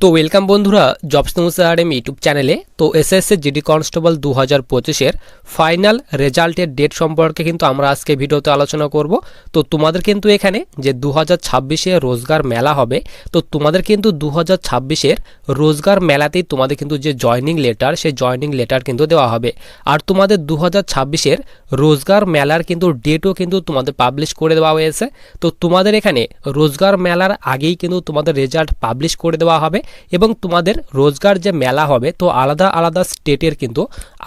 তো ওয়েলকাম বন্ধুরা jobs news academy YouTube চ্যানেলে। তো এসএসসি জিডি কনস্টেবল 2025-এর ফাইনাল রেজাল্টের ডেট সম্পর্কে কিন্তু আমরা আজকে ভিডিওতে আলোচনা করব। তো তোমাদের কিন্তু এখানে যে 2026-এ রোজগার মেলা হবে, তো তোমাদের কিন্তু 2026-এর রোজগার মেলাতেই তোমাদের কিন্তু যে জয়নিং লেটার, সেই জয়নিং লেটার কিন্তু দেওয়া হবে। আর তোমাদের 2026-এর রোজগার মেলার কিন্তু ডেটও কিন্তু তোমাদের পাবলিশ করে দেওয়া হয়েছে। তো তোমাদের এখানে রোজগার মেলার আগেই কিন্তু তোমাদের রেজাল্ট পাবলিশ করে দেওয়া হবে এবং তোমাদের রোজগার যে মেলা হবে, তো আলাদা আলাদা স্টেটের কিন্তু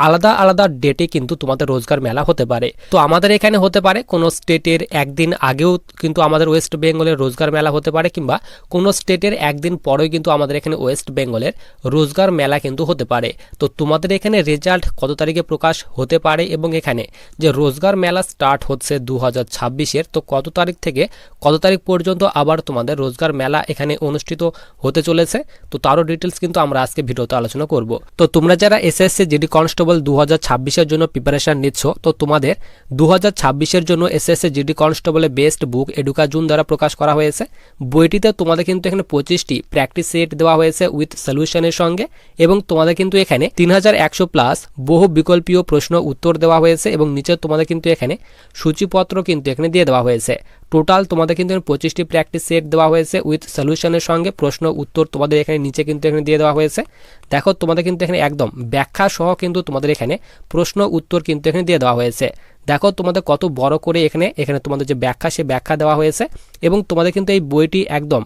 আলাদা আলাদা ডেটে কিন্তু তোমাদের রোজগার মেলা হতে পারে। তো আমাদের এখানে হতে পারে কোনো স্টেটের একদিন আগেও কিন্তু আমাদের ওয়েস্ট বেঙ্গলের রোজগার মেলা হতে পারে, কিংবা কোনো স্টেটের একদিন পরেও কিন্তু আমাদের এখানে ওয়েস্ট বেঙ্গলের রোজগার মেলা কিন্তু হতে পারে। তো তোমাদের এখানে রেজাল্ট কত তারিখে প্রকাশ হতে পারে এবং এখানে যে রোজগার মেলা স্টার্ট হচ্ছে 2026-এর, তো কত তারিখ থেকে কত তারিখ পর্যন্ত আবার তোমাদের রোজগার মেলা এখানে অনুষ্ঠিত হতে চলেছে, তো তারও ডিটেলস কিন্তু আমরা আজকে ভিডিওতে আলোচনা করব। তো তোমরা যারা এসএসসি জিডি কনস্টেবল 2026-এর জন্য প্রিপারেশন নিচ্ছ, তো তোমাদের 2026-এর জন্য এসএসসি জিডি কনস্টেবলের বেস্ট বুক এডুকাজুন দ্বারা প্রকাশ করা হয়েছে। বইটিতে তোমাদের কিন্তু এখানে 25টি প্র্যাকটিস সেট দেওয়া হয়েছে উইথ সলিউশনের সঙ্গে, এবং তোমাদের কিন্তু এখানে 3100 প্লাস বহু বিকল্পীয় প্রশ্ন উত্তর দেওয়া হয়েছে, এবং নিচে তোমাদের কিন্তু এখানে সূচিপত্র কিন্তু এখানে দিয়ে দেওয়া হয়েছে। টোটাল তোমাদের কিন্তু 25টি প্র্যাকটিস সেট দেওয়া হয়েছে উইথ সলিউশনের সঙ্গে, প্রশ্ন উত্তর তোমাদের এখানে নিচে কিন্তু এখানে দিয়ে দেওয়া হয়েছে। দেখো তোমাদের কিন্তু এখানে একদম ব্যাখ্যা সহ কিন্তু তোমাদের এখানে প্রশ্ন উত্তর কিন্তু এখানে দিয়ে দেওয়া হয়েছে। দেখো তোমাদের কত বড় করে এখানে তোমাদের যে ব্যাখ্যা, সে ব্যাখ্যা দেওয়া হয়েছে, এবং তোমাদের কিন্তু এই বইটি একদম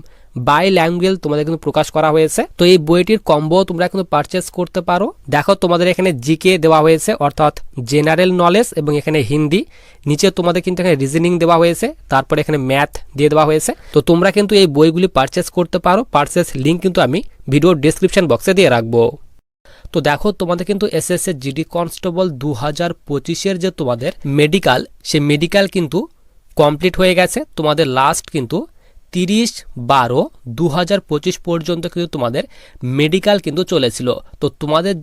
বাই ল্যাঙ্গুয়েজ তোমাদের কিন্তু প্রকাশ করা হয়েছে। তো এই বইটির কম্বো তোমরা কিন্তু পারচেস করতে পারো। দেখো তোমাদের এখানে জিকে দেওয়া হয়েছে, অর্থাৎ জেনারেল নলেজ, এবং এখানে হিন্দি, নিচে তোমাদের কিন্তু এখানে রিজনিং দেওয়া হয়েছে, তারপরে এখানে ম্যাথ দিয়ে দেওয়া হয়েছে। তো তোমরা কিন্তু এই বইগুলি পারচেস করতে পারো। পারচেস লিঙ্ক কিন্তু আমি ভিডিওর ডেসক্রিপশন বক্সে দিয়ে রাখবো। তো দেখো তোমাদের কিন্তু এসএসসি জিডি কনস্টেবল 2025-এর যে তোমাদের মেডিকেল, সেই মেডিকেল কিন্তু কমপ্লিট হয়ে গেছে। তোমাদের লাস্ট কিন্তু 30/12/2025 পর্যন্ত কিন্তু তোমাদের মেডিকেল কিন্তু চলেছিল। তো তোমাদের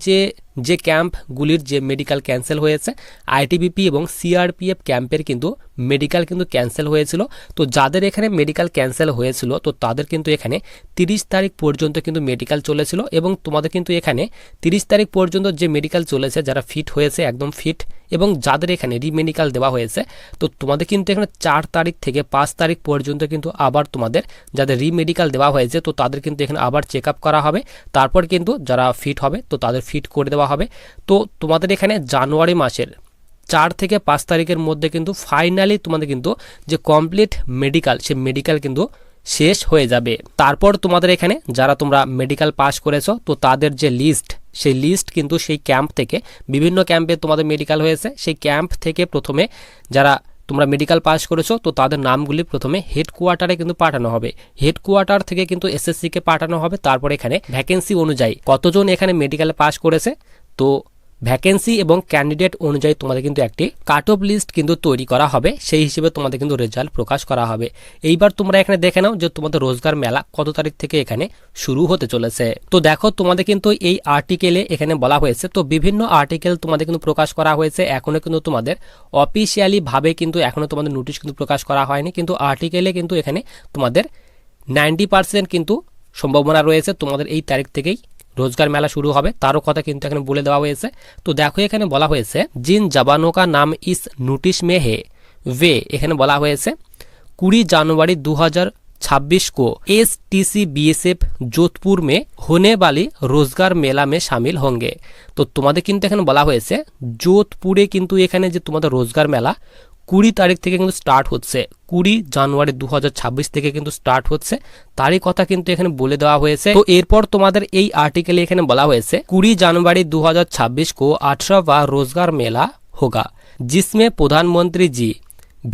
যে ক্যাম্পগুলির যে মেডিকেল ক্যান্সেল হয়েছে, আইটিবিপি এবং সিআরপিএফ ক্যাম্পের কিন্তু মেডিকেল কিন্তু ক্যান্সেল হয়েছিল। তো যাদের এখানে মেডিকেল ক্যান্সেল হয়েছিল, তো তাদের কিন্তু এখানে 30 তারিখ পর্যন্ত কিন্তু মেডিকেল চলেছিল, এবং তোমাদের কিন্তু এখানে 30 তারিখ পর্যন্ত যে মেডিকেল চলেছে, যারা ফিট হয়েছে একদম ফিট, এবং যাদের এখানে রিমেডিকেল দেওয়া হয়েছে, তো তোমাদের কিন্তু এখানে 4 তারিখ থেকে 5 তারিখ পর্যন্ত কিন্তু আবার তোমাদের যাদের রিমেডিকেল দেওয়া হয়েছে, তো তাদের কিন্তু এখানে আবার চেক আপ করা হবে। তারপর কিন্তু যারা ফিট হবে, তো তাদের ফিট করে দেওয়া হবে। তো তোমাদের এখানে জানুয়ারি মাসের 4 থেকে 5 তারিখের মধ্যে কিন্তু ফাইনালি তোমাদের কিন্তু যে কমপ্লিট মেডিকেল, সে মেডিকেল কিন্তু শেষ হয়ে যাবে। তারপর তোমাদের এখানে যারা তোমরা মেডিকেল পাস করেছো, তো তাদের যে লিস্ট, সেই লিস্ট কিন্তু সেই ক্যাম্প থেকে, বিভিন্ন ক্যাম্পে তোমাদের মেডিকেল হয়েছে, সেই ক্যাম্প থেকে প্রথমে যারা তোমরা মেডিকেল পাস করেছো, তো তাদের নামগুলি প্রথমে হেডকোয়ার্টারে কিন্তু পাঠানো হবে। হেডকোয়ার্টার থেকে কিন্তু এসএসসিকে পাঠানো হবে। তারপর এখানে ভ্যাকেন্সি অনুযায়ী কতজন এখানে মেডিকেলে পাস করেছে, তো ভ্যাকেন্সি এবং ক্যান্ডিডেট অনুযায়ী তোমাদের কিন্তু একটি কাট অফ লিস্ট কিন্তু তৈরি করা হবে, সেই হিসেবে তোমাদের কিন্তু রেজাল্ট প্রকাশ করা হবে। এইবার তোমরা এখানে দেখে নাও যে তোমাদের রোজগার মেলা কত তারিখ থেকে এখানে শুরু হতে চলেছে। তো দেখো তোমাদের কিন্তু এই আর্টিকেলে এখানে বলা হয়েছে, তো বিভিন্ন আর্টিকেল তোমাদের কিন্তু প্রকাশ করা হয়েছে। এখনো কিন্তু তোমাদের অফিসিয়ালি ভাবে কিন্তু এখনো তোমাদের নোটিশ কিন্তু প্রকাশ করা হয়নি, কিন্তু আর্টিকেলে কিন্তু এখানে তোমাদের 90% কিন্তু সম্ভাবনা রয়েছে তোমাদের এই তারিখ থেকেই রোজগার মেলা শুরু হবে, তারও কথা কিন্তু এখানে বলে দেওয়া হয়েছে। তো দেখো এখানে বলা হয়েছে জিন জবানों का नाम इस नोटिस में है वे, এখানে বলা হয়েছে 20 जनवरी 2026 को एसटीसी बीएसएफ जोधपुर में होने वाली रोजगार मेला में शामिल होंगे। তো তোমাদের কিন্তু এখানে বলা হয়েছে যোধপুরে কিন্তু এখানে যে তোমাদের রোজগার মেলা 20 তারিখ থেকে কিন্তু স্টার্ট হচ্ছে, 20 জানুয়ারি 2026 থেকে কিন্তু স্টার্ট হচ্ছে, তারই কথা কিন্তু এখানে বলে দেওয়া হয়েছে। তো এরপর তোমাদের এই আর্টিকেলে এখানে বলা হয়েছে 20 जनवरी 2026 को 18वां रोजगार मेला होगा, जिसमें प्रधानमंत्री जी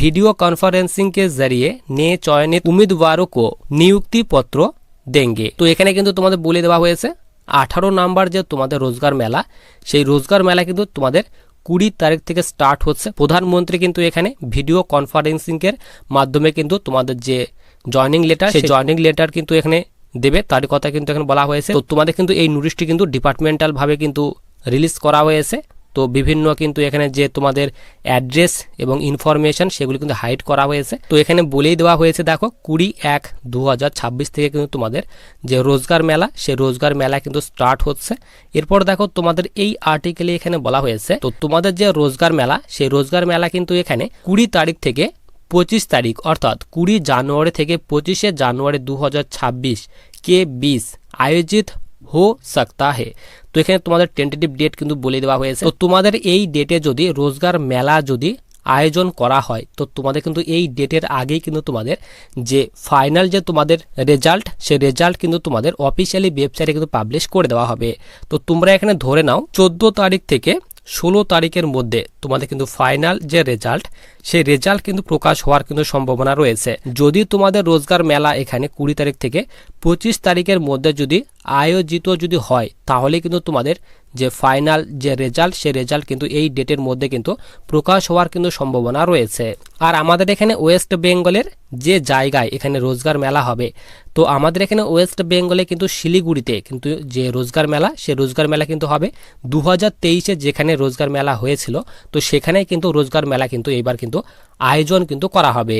वीडियो कॉन्फ्रेंसिंग के जरिए नए चयनित उम्मीदवारों को नियुक्ति पत्र देंगे। তো এখানে কিন্তু তোমাদের বলে দেওয়া হয়েছে 18 নাম্বার যে তোমাদের রোজগার মেলা, সেই রোজগার মেলা কিন্তু তোমাদের 20 তারিখ থেকে স্টার্ট হচ্ছে। প্রধানমন্ত্রী কিন্তু এখানে ভিডিও কনফারেন্সিং এর মাধ্যমে কিন্তু তোমাদের যে জয়নিং লেটার, সেই জয়নিং লেটার কিন্তু এখানে দেবে, তার কথা কিন্তু এখানে বলা হয়েছে। তো তোমাদের কিন্তু এই নোটিশটি কিন্তু ডিপার্টমেন্টাল ভাবে কিন্তু রিলিজ করা হয়েছে। তো তো বিভিন্ন কিন্তু এখানে যে তোমাদের অ্যাড্রেস এবং ইনফরমেশন সেগুলি কিন্তু হাইড করা হয়েছে। তো এখানে বলেই দেওয়া হয়েছে দেখো 20/1/2026 থেকে কিন্তু তোমাদের যে রোজগার মেলা সেই রোজগার মেলা কিন্তু স্টার্ট হচ্ছে। এরপর দেখো তোমাদের এই আর্টিকেলে এখানে বলা হয়েছে তো তোমাদের যে রোজগার মেলা সেই রোজগার মেলা কিন্তু এখানে 20 তারিখ থেকে 25 তারিখ অর্থাৎ 20 জানুয়ারি থেকে 25 জানুয়ারি 2026 के 20 आयोजित हो सकता है। তো এখানে তোমাদের টেন্টেটিভ ডেট কিন্তু বলে দেওয়া হয়েছে। তো তোমাদের এই ডেটে যদি রোজগার মেলা যদি আয়োজন করা হয় তো তোমাদের কিন্তু এই ডেটের আগেই কিন্তু তোমাদের যে ফাইনাল যে তোমাদের রেজাল্ট সেই রেজাল্ট কিন্তু তোমাদের অফিসিয়ালি ওয়েবসাইটে কিন্তু পাবলিশ করে দেওয়া হবে। তো তোমরা এখানে ধরে নাও 14 তারিখ থেকে 16 তারিখের মধ্যে তোমাদের কিন্তু ফাইনাল যে রেজাল্ট সেই রেজাল্ট কিন্তু প্রকাশ হওয়ার কিন্তু সম্ভাবনা রয়েছে। যদি তোমাদের রোজগার মেলা এখানে 20 তারিখ থেকে 25 তারিখের মধ্যে যদি আয়োজিত যদি হয় তাহলে কিন্তু তোমাদের যে ফাইনাল যে রেজাল্ট সেই রেজাল্ট কিন্তু এই ডেটের মধ্যে কিন্তু প্রকাশ হওয়ার কিন্তু সম্ভাবনা রয়েছে। আর আমাদের এখানে ওয়েস্ট বেঙ্গলের যে জায়গায় এখানে রোজগার মেলা হবে তো আমাদের এখানে ওয়েস্ট বেঙ্গলে কিন্তু শিলিগুড়িতে কিন্তু যে রোজগার মেলা সে রোজগার মেলা কিন্তু হবে 2023-এ যেখানে রোজগার মেলা হয়েছিল তো সেখানেই কিন্তু রোজগার মেলা কিন্তু এইবার কিন্তু আয়োজন কিন্তু করা হবে।